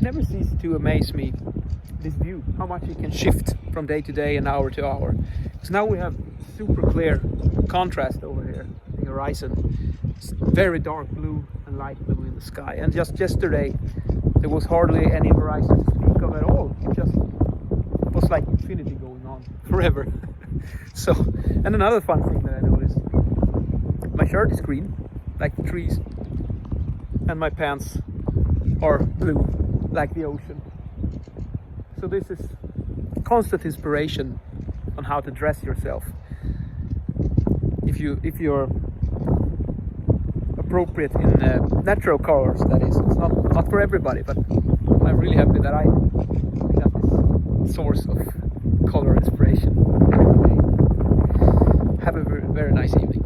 never ceases to amaze me, this view, how much it can shift from day to day and hour to hour. So now we have super clear contrast over here, the horizon. It's very dark blue and light blue in the sky. And just yesterday, there was hardly any horizon to speak of at all. It just was like infinity going on forever. So, and another fun thing that I noticed, my shirt is green, like the trees, and my pants are blue, like the ocean. So this is constant inspiration on how to dress yourself. If you're appropriate in natural colors, that is. It's not for everybody, but I'm really happy that I have this source of color inspiration. Have a very, very nice evening.